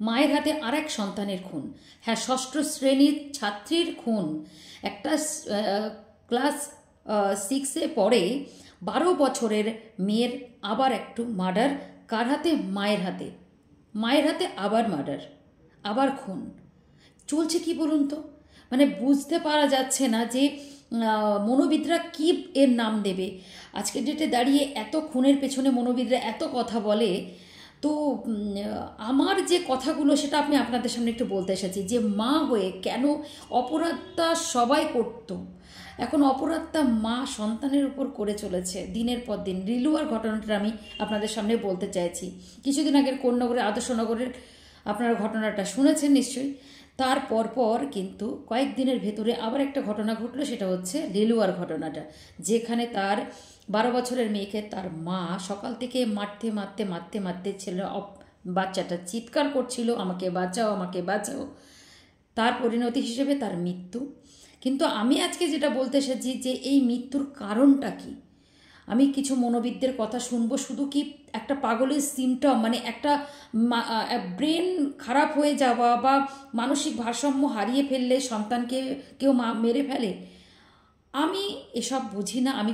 মায়ের হাতে আরেক সন্তানের খুন। হ্যাঁ, ষষ্ঠ শ্রেণীর ছাত্রীর খুন। একটা ক্লাস 6-এ পড়ে 12 বছরের মেয়ের আবার একটু মার্ডার। কার হাতে? মায়ের হাতে। মায়ের হাতে আবার মার্ডার, আবার খুন। চলছে কি বলুন তো? মানে বুঝতে পারা যাচ্ছে না যে মনোবিদরা কি এর নাম দেবে। আজকের ডেটে দাঁড়িয়ে এত খুনের পেছনে মনোবিদরা এত কথা বলে। তো আমার যে কথাগুলো সেটা আমি আপনাদের সামনে একটু বলতে এসেছি, যে মা হয়ে কেন অপরাধটা সবাই করতো, এখন অপরাধটা মা সন্তানের উপর করে চলেছে দিনের পর দিন। রিলুয়ার ঘটনাটা আমি আপনাদের সামনে বলতে চাইছি। কিছুদিন আগের কোন্নগরের আদর্শনগরের আপনারা ঘটনাটা শুনেছেন নিশ্চয়ই। তার পর কিন্তু কয়েকদিনের ভেতরে আবার একটা ঘটনা ঘটলো, সেটা হচ্ছে লিলুয়ার ঘটনাটা, যেখানে তার 12 বছরের মেয়েকে তার মা সকাল থেকে মারতে ছেলে বাচ্চাটা চিৎকার করছিল, আমাকে বাঁচাও, আমাকে বাঁচাও। তার পরিণতি হিসেবে তার মৃত্যু। কিন্তু আমি আজকে যেটা বলতে এসেছি যে এই মৃত্যুর কারণটা কি। আমি কিছু মনোবিদদের কথা শুনবো। শুধু কি একটা পাগলের সিমটম, মানে একটা ব্রেন খারাপ হয়ে যাওয়া বা মানসিক ভারসাম্য হারিয়ে ফেললে সন্তানকে কেউ মেরে ফেলে? আমি এসব বুঝি না। আমি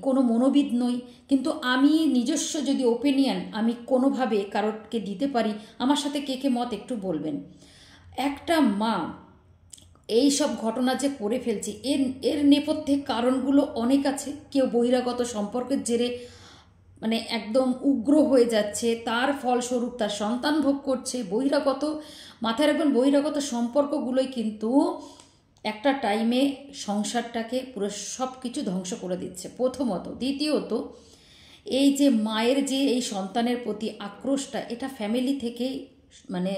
কোনো মনোবিদ নই। কিন্তু আমি নিজস্ব যদি ওপিনিয়ন আমি কোনোভাবে কারোরকে দিতে পারি, আমার সাথে কে কে মত একটু বলবেন। একটা মা এই সব ঘটনা যে করে ফেলছে, এর নেপথ্যে কারণগুলো অনেক আছে। কেউ বহিরাগত সম্পর্কের জেরে মানে একদম উগ্র হয়ে যাচ্ছে, তার ফলস্বরূপ তার সন্তান ভোগ করছে। মাথায় রাখবেন, বহিরাগত সম্পর্কগুলোই কিন্তু একটা টাইমে সংসারটাকে পুরো সব কিছু ধ্বংস করে দিচ্ছে প্রথমত। দ্বিতীয়ত, এই যে মায়ের যে এই সন্তানের প্রতি আক্রোশটা, এটা ফ্যামিলি থেকেই মানে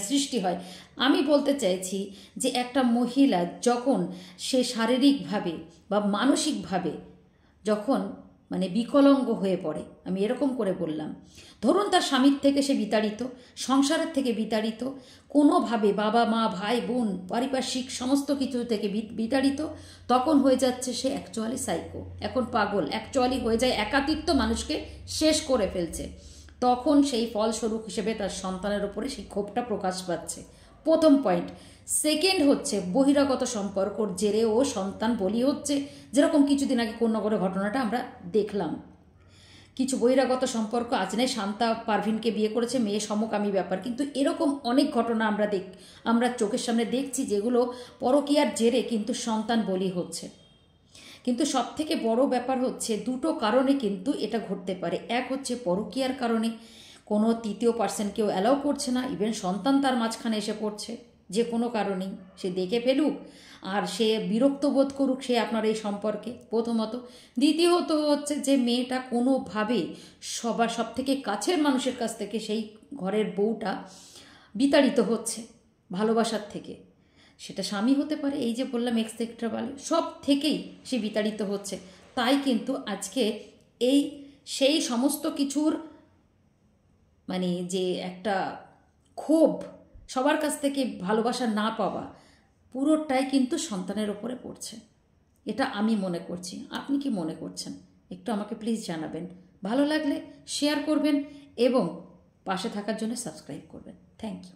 সৃষ্টি হয়। আমি বলতে চাইছি যে একটা মহিলা যখন সে শারীরিকভাবে বা মানসিকভাবে যখন বিকলাঙ্গ হয়ে পড়ে, আমি এরকম করে বললাম, ধরুন তার স্বামীর থেকে সে বিতাড়িত, সংসারের থেকে বিতাড়িত, কোনোভাবে বাবা মা ভাই বোন পারিপার্শ্বিক সমস্ত কিছু থেকে বিতাড়িত, তখন হয়ে যাচ্ছে সে অ্যাকচুয়ালি সাইকো, এখন পাগল, অ্যাকচুয়ালি হয়ে যায় একাকিত্ব, মানুষকে শেষ করে ফেলছে। তখন সেই ফলস্বরূপ হিসেবে তার সন্তানের উপরে সেই ক্ষোভটা প্রকাশ পাচ্ছে। প্রথম পয়েন্ট। সেকেন্ড হচ্ছে বহিরাগত সম্পর্কর জেরে ও সন্তান বলি হচ্ছে। যেরকম কিছুদিন আগে কোন্নগরের ঘটনাটা আমরা দেখলাম। কিছু বহিরাগত সম্পর্ক, আজ নেই শান্তা পারভিনকে বিয়ে করেছে, মেয়ে সমকামী ব্যাপার। কিন্তু এরকম অনেক ঘটনা আমরা চোখের সামনে দেখছি, যেগুলো পরকীয়ার জেরে কিন্তু সন্তান বলি হচ্ছে। কিন্তু সবথেকে বড় ব্যাপার হচ্ছে দুটো কারণে কিন্তু এটা ঘটতে পারে। এক হচ্ছে পরকীয়ার কারণে, কোনো তৃতীয় পার্সন কেউ অ্যালাউ করছে না, ইভেন সন্তান তার মাঝখানে এসে পড়ছে যে কোনো কারণেই, সে দেখে ফেলুক আর সে বিরক্ত বোধ করুক সে আপনার এই সম্পর্কে, প্রথমত। দ্বিতীয়ত হচ্ছে যে মেয়েটা কোনোভাবে সব থেকে কাছের মানুষের কাছ থেকে, সেই ঘরের বউটা বিতাড়িত হচ্ছে ভালোবাসার থেকে। সেটা স্বামী হতে পারে, এই যে বললাম এক্সেট্রা বলে, সব থেকেই সে বিতাড়িত হচ্ছে। তাই কিন্তু আজকে সেই সমস্ত কিছুর যে একটা ক্ষোভ, সবার কাছ থেকে ভালোবাসা না পাওয়া, পুরোটাই কিন্তু সন্তানের ওপরে পড়ছে। এটা আমি মনে করছি। আপনি কি মনে করছেন একটু আমাকে প্লিজ জানাবেন। ভালো লাগলে শেয়ার করবেন এবং পাশে থাকার জন্য সাবস্ক্রাইব করবেন। Thank you.